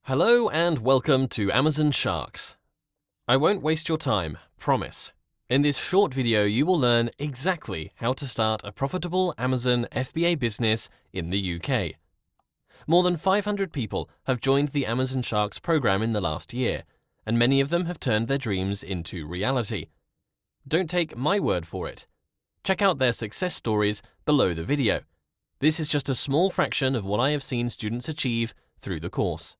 Hello and welcome to Amazon Sharks. I won't waste your time, promise. In this short video, you will learn exactly how to start a profitable Amazon FBA business in the UK. More than 500 people have joined the Amazon Sharks program in the last year, and many of them have turned their dreams into reality. Don't take my word for it. Check out their success stories below the video. This is just a small fraction of what I have seen students achieve through the course.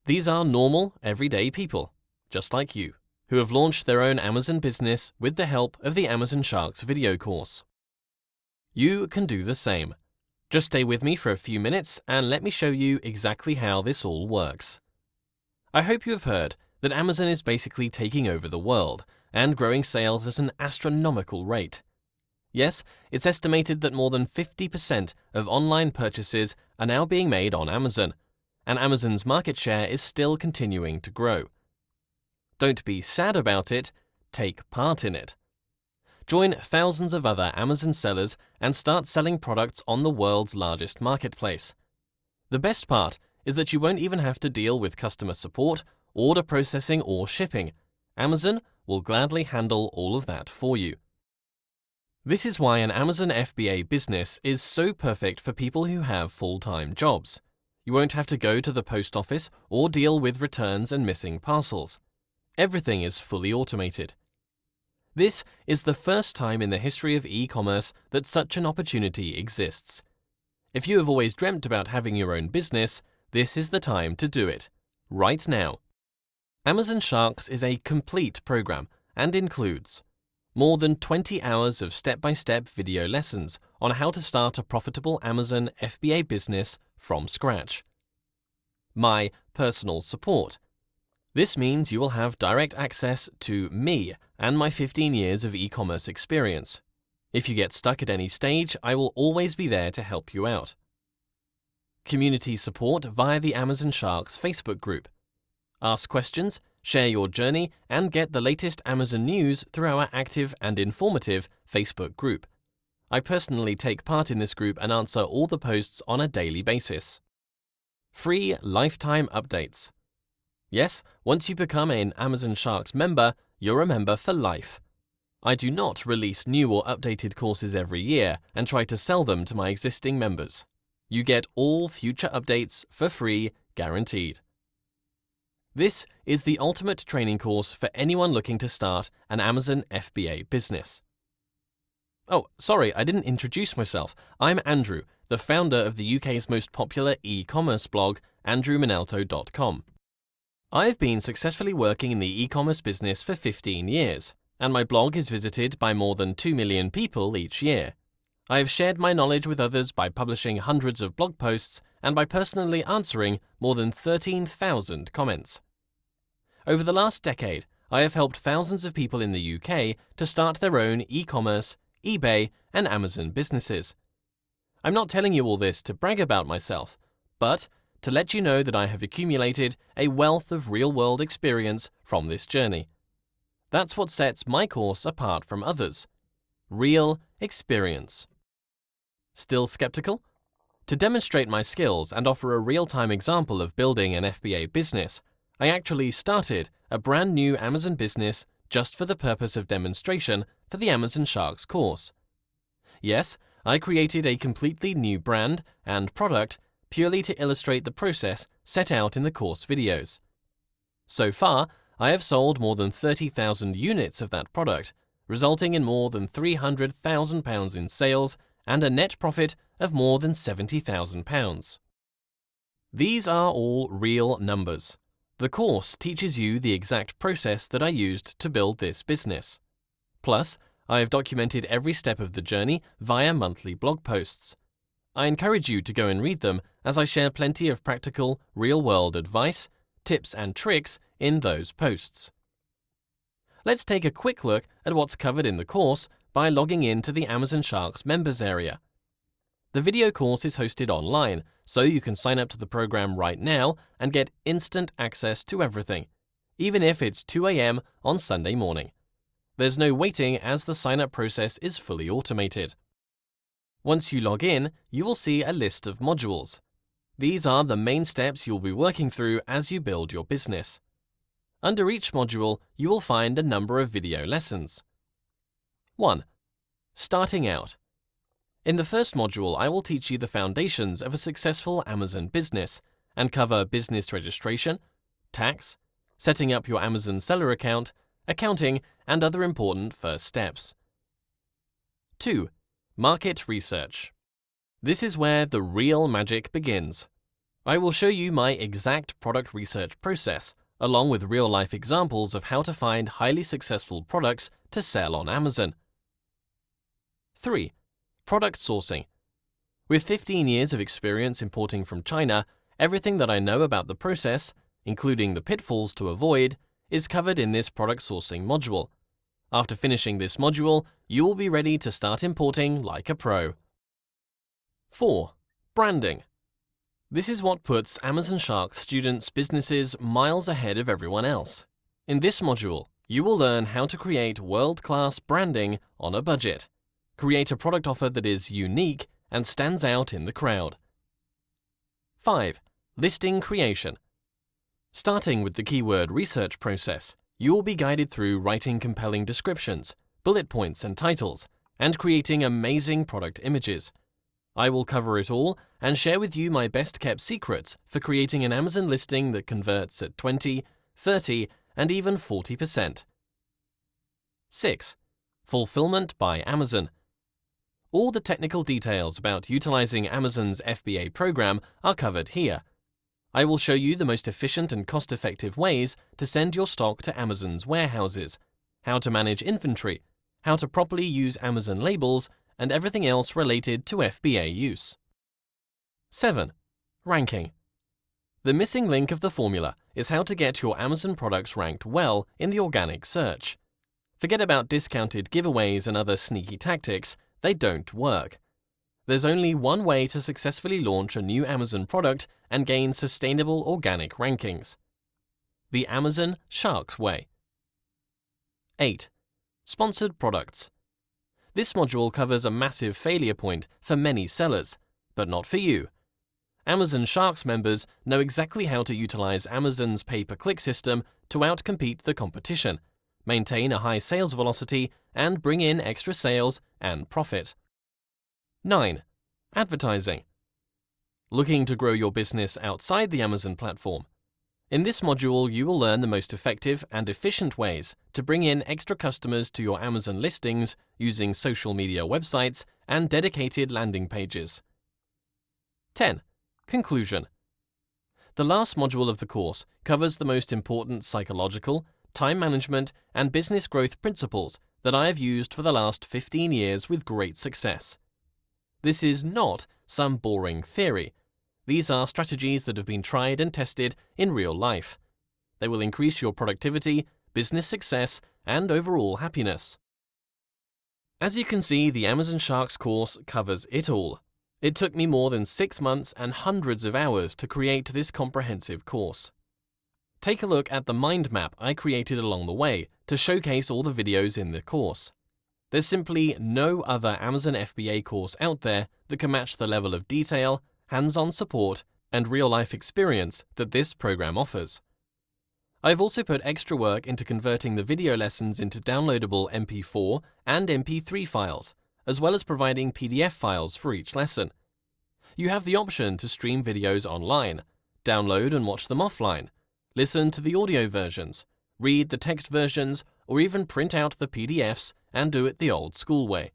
These are normal, everyday people, just like you, who have launched their own Amazon business with the help of the Amazon Sharks video course. You can do the same. Just stay with me for a few minutes and let me show you exactly how this all works. I hope you have heard that Amazon is basically taking over the world and growing sales at an astronomical rate. Yes, it's estimated that more than 50% of online purchases are now being made on Amazon, and Amazon's market share is still continuing to grow. Don't be sad about it, take part in it. Join thousands of other Amazon sellers and start selling products on the world's largest marketplace. The best part is that you won't even have to deal with customer support, order processing, or shipping. Amazon will gladly handle all of that for you. This is why an Amazon FBA business is so perfect for people who have full-time jobs. You won't have to go to the post office or deal with returns and missing parcels. Everything is fully automated. This is the first time in the history of e-commerce that such an opportunity exists. If you have always dreamt about having your own business, this is the time to do it, right now. Amazon Sharks is a complete program and includes more than 20 hours of step-by-step video lessons on how to start a profitable Amazon FBA business from scratch. My personal support. This means you will have direct access to me and my 15 years of e-commerce experience. If you get stuck at any stage, I will always be there to help you out. Community support via the Amazon Sharks Facebook group. Ask questions, share your journey, and get the latest Amazon news through our active and informative Facebook group. I personally take part in this group and answer all the posts on a daily basis. Free lifetime updates. Yes, once you become an Amazon Sharks member, you're a member for life. I do not release new or updated courses every year and try to sell them to my existing members. You get all future updates for free, guaranteed. This is the ultimate training course for anyone looking to start an Amazon FBA business. Oh, sorry, I didn't introduce myself. I'm Andrew, the founder of the UK's most popular e-commerce blog, andrewminalto.com. I've been successfully working in the e-commerce business for 15 years, and my blog is visited by more than 2 million people each year. I have shared my knowledge with others by publishing hundreds of blog posts and by personally answering more than 13,000 comments. Over the last decade, I have helped thousands of people in the UK to start their own e-commerce, eBay, and Amazon businesses. I'm not telling you all this to brag about myself, but to let you know that I have accumulated a wealth of real-world experience from this journey. That's what sets my course apart from others. Real experience. Still skeptical? To demonstrate my skills and offer a real-time example of building an FBA business, I actually started a brand new Amazon business just for the purpose of demonstration for the Amazon Sharks course. Yes, I created a completely new brand and product purely to illustrate the process set out in the course videos. So far, I have sold more than 30,000 units of that product, resulting in more than £300,000 in sales and a net profit of more than £70,000. These are all real numbers. The course teaches you the exact process that I used to build this business. Plus, I have documented every step of the journey via monthly blog posts. I encourage you to go and read them as I share plenty of practical, real-world advice, tips and tricks in those posts. Let's take a quick look at what's covered in the course by logging into the Amazon Sharks members area. The video course is hosted online, so you can sign up to the program right now and get instant access to everything, even if it's 2 a.m. on Sunday morning. There's no waiting as the sign-up process is fully automated. Once you log in, you will see a list of modules. These are the main steps you'll be working through as you build your business. Under each module, you will find a number of video lessons. 1. Starting out. In the first module, I will teach you the foundations of a successful Amazon business and cover business registration, tax, setting up your Amazon seller account, accounting, and other important first steps. 2. Market research. This is where the real magic begins. I will show you my exact product research process, along with real-life examples of how to find highly successful products to sell on Amazon. 3. Product sourcing. With 15 years of experience importing from China, everything that I know about the process, including the pitfalls to avoid, is covered in this product sourcing module. After finishing this module, you will be ready to start importing like a pro. 4. Branding. This is what puts Amazon Shark students' businesses miles ahead of everyone else. In this module, you will learn how to create world-class branding on a budget. Create a product offer that is unique and stands out in the crowd. 5. Listing creation. Starting with the keyword research process, you will be guided through writing compelling descriptions, bullet points and titles, and creating amazing product images. I will cover it all and share with you my best-kept secrets for creating an Amazon listing that converts at 20, 30, and even 40%. 6. Fulfillment by Amazon. All the technical details about utilizing Amazon's FBA program are covered here. I will show you the most efficient and cost-effective ways to send your stock to Amazon's warehouses, how to manage inventory, how to properly use Amazon labels, and everything else related to FBA use. 7. Ranking. The missing link of the formula is how to get your Amazon products ranked well in the organic search. Forget about discounted giveaways and other sneaky tactics, they don't work. There's only one way to successfully launch a new Amazon product and gain sustainable organic rankings. The Amazon Sharks way. 8. Sponsored products. This module covers a massive failure point for many sellers, but not for you. Amazon Sharks members know exactly how to utilize Amazon's pay-per-click system to outcompete the competition, maintain a high sales velocity, and bring in extra sales and profit. 9. Advertising. Looking to grow your business outside the Amazon platform? In this module, you will learn the most effective and efficient ways to bring in extra customers to your Amazon listings using social media websites and dedicated landing pages. 10. Conclusion. The last module of the course covers the most important psychological, time management, and business growth principles that I have used for the last 15 years with great success. This is not some boring theory. These are strategies that have been tried and tested in real life. They will increase your productivity, business success, and overall happiness. As you can see, the Amazon Sharks course covers it all. It took me more than 6 months and hundreds of hours to create this comprehensive course. Take a look at the mind map I created along the way to showcase all the videos in the course. There's simply no other Amazon FBA course out there that can match the level of detail, hands-on support, and real-life experience that this program offers. I've also put extra work into converting the video lessons into downloadable MP4 and MP3 files, as well as providing PDF files for each lesson. You have the option to stream videos online, download and watch them offline, listen to the audio versions, read the text versions, or even print out the PDFs and do it the old school way.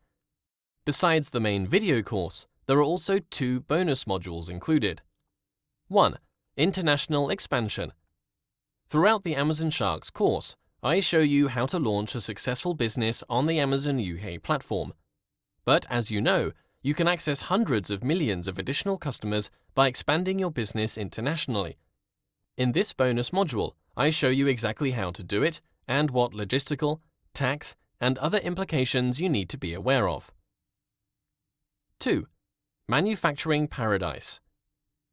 Besides the main video course, there are also 2 bonus modules included. 1. International expansion. Throughout the Amazon Sharks course, I show you how to launch a successful business on the Amazon UK platform. But as you know, you can access hundreds of millions of additional customers by expanding your business internationally. In this bonus module, I show you exactly how to do it and what logistical, tax, and other implications you need to be aware of. 2. Manufacturing Paradise.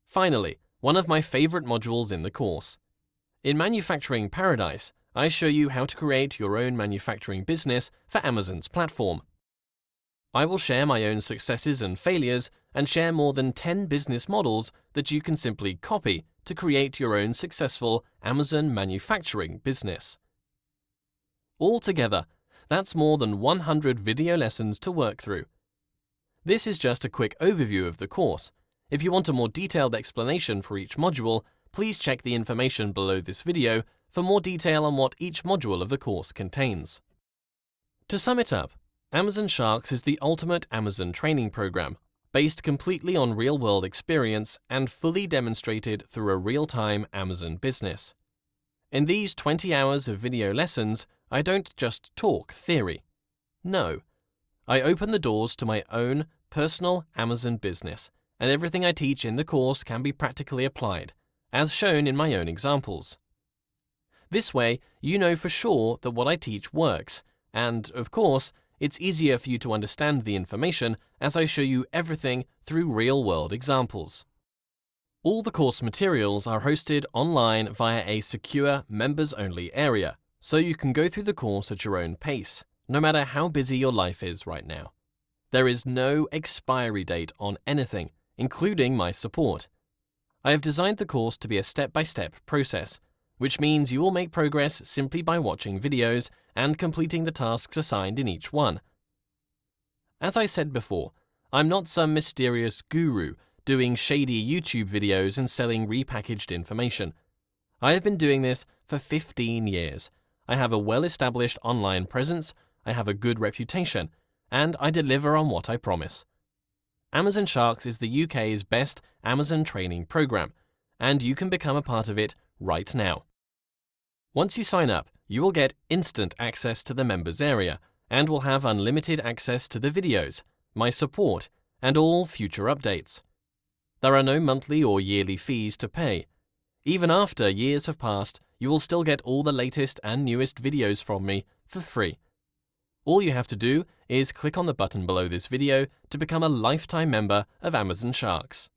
Finally, one of my favorite modules in the course. In Manufacturing Paradise, I show you how to create your own manufacturing business for Amazon's platform. I will share my own successes and failures and share more than 10 business models that you can simply copy to create your own successful Amazon manufacturing business. Altogether, that's more than 100 video lessons to work through. This is just a quick overview of the course. If you want a more detailed explanation for each module, please check the information below this video for more detail on what each module of the course contains. To sum it up, Amazon Sharks is the ultimate Amazon training program, based completely on real-world experience and fully demonstrated through a real-time Amazon business. In these 20 hours of video lessons, I don't just talk theory. No, I open the doors to my own personal Amazon business, and everything I teach in the course can be practically applied, as shown in my own examples. This way, you know for sure that what I teach works, and, of course, it's easier for you to understand the information as I show you everything through real-world examples. All the course materials are hosted online via a secure members-only area, so you can go through the course at your own pace, no matter how busy your life is right now. There is no expiry date on anything, including my support. I have designed the course to be a step-by-step process, which means you will make progress simply by watching videos and completing the tasks assigned in each one. As I said before, I'm not some mysterious guru doing shady YouTube videos and selling repackaged information. I have been doing this for 15 years. I have a well-established online presence, I have a good reputation, and I deliver on what I promise. Amazon Sharks is the UK's best Amazon training program, and you can become a part of it right now. Once you sign up, you will get instant access to the members area and will have unlimited access to the videos, my support, and all future updates. There are no monthly or yearly fees to pay. Even after years have passed, you will still get all the latest and newest videos from me for free. All you have to do is click on the button below this video to become a lifetime member of Amazon Sharks.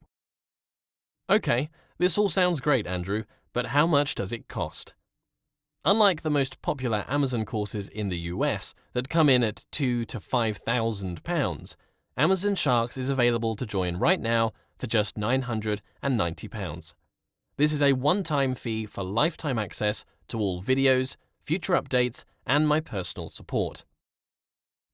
Okay, this all sounds great, Andrew, but how much does it cost? Unlike the most popular Amazon courses in the US that come in at £2,000 to £5,000, Amazon Sharks is available to join right now for just £990. This is a one-time fee for lifetime access to all videos, future updates, and my personal support.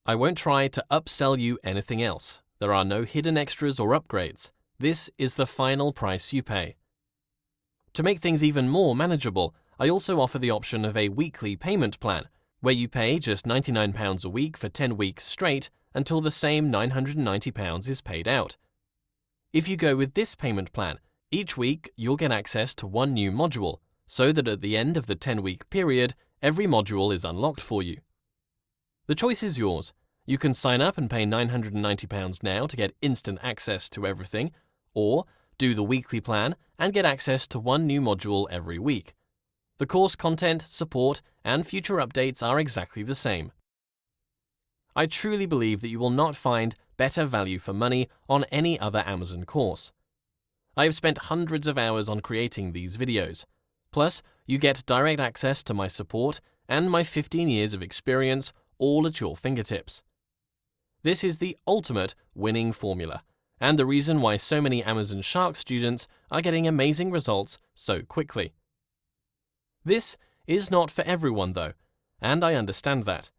I won't try to upsell you anything else. There are no hidden extras or upgrades. This is the final price you pay. To make things even more manageable, I also offer the option of a weekly payment plan, where you pay just £99 a week for 10 weeks straight until the same £990 is paid out. If you go with this payment plan, each week you'll get access to one new module, so that at the end of the 10-week period, every module is unlocked for you. The choice is yours. You can sign up and pay £990 now to get instant access to everything, or do the weekly plan and get access to one new module every week. The course content, support, and future updates are exactly the same. I truly believe that you will not find better value for money on any other Amazon course. I have spent hundreds of hours on creating these videos. Plus, you get direct access to my support and my 15 years of experience all at your fingertips. This is the ultimate winning formula, and the reason why so many Amazon Shark students are getting amazing results so quickly. This is not for everyone though, and I understand that.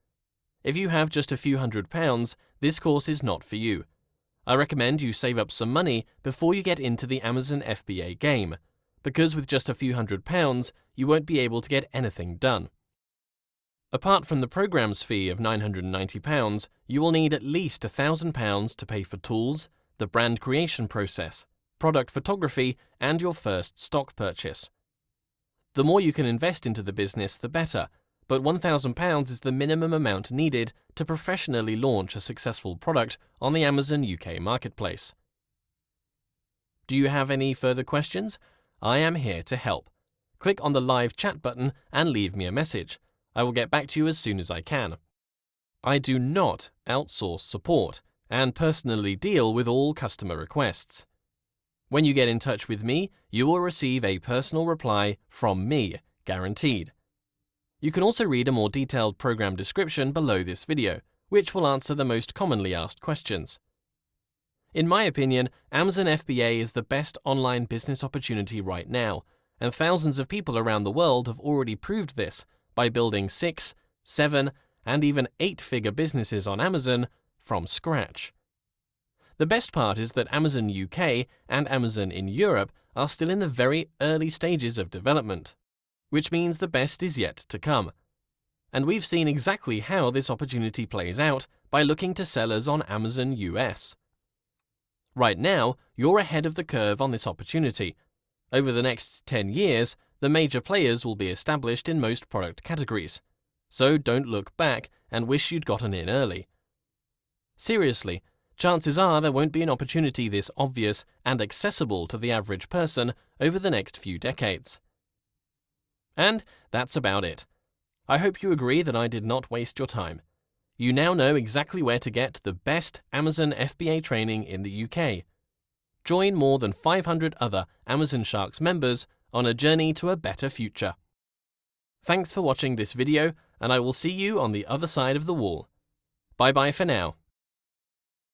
If you have just a few £100s, this course is not for you. I recommend you save up some money before you get into the Amazon FBA game, because with just a few £100, you won't be able to get anything done. Apart from the program's fee of £990, you will need at least £1,000 to pay for tools, the brand creation process, product photography, and your first stock purchase. The more you can invest into the business, the better, but £1,000 is the minimum amount needed to professionally launch a successful product on the Amazon UK marketplace. Do you have any further questions? I am here to help. Click on the live chat button and leave me a message. I will get back to you as soon as I can. I do not outsource support and personally deal with all customer requests. When you get in touch with me, you will receive a personal reply from me, guaranteed. You can also read a more detailed program description below this video, which will answer the most commonly asked questions. In my opinion, Amazon FBA is the best online business opportunity right now, and thousands of people around the world have already proved this by building 6, 7, and even 8-figure businesses on Amazon from scratch. The best part is that Amazon UK and Amazon in Europe are still in the very early stages of development, which means the best is yet to come. And we've seen exactly how this opportunity plays out by looking to sellers on Amazon US. Right now, you're ahead of the curve on this opportunity. Over the next 10 years, the major players will be established in most product categories. So don't look back and wish you'd gotten in early. Seriously, chances are there won't be an opportunity this obvious and accessible to the average person over the next few decades. And that's about it. I hope you agree that I did not waste your time. You now know exactly where to get the best Amazon FBA training in the UK. Join more than 500 other Amazon Sharks members on a journey to a better future. Thanks for watching this video, and I will see you on the other side of the wall. Bye-bye for now.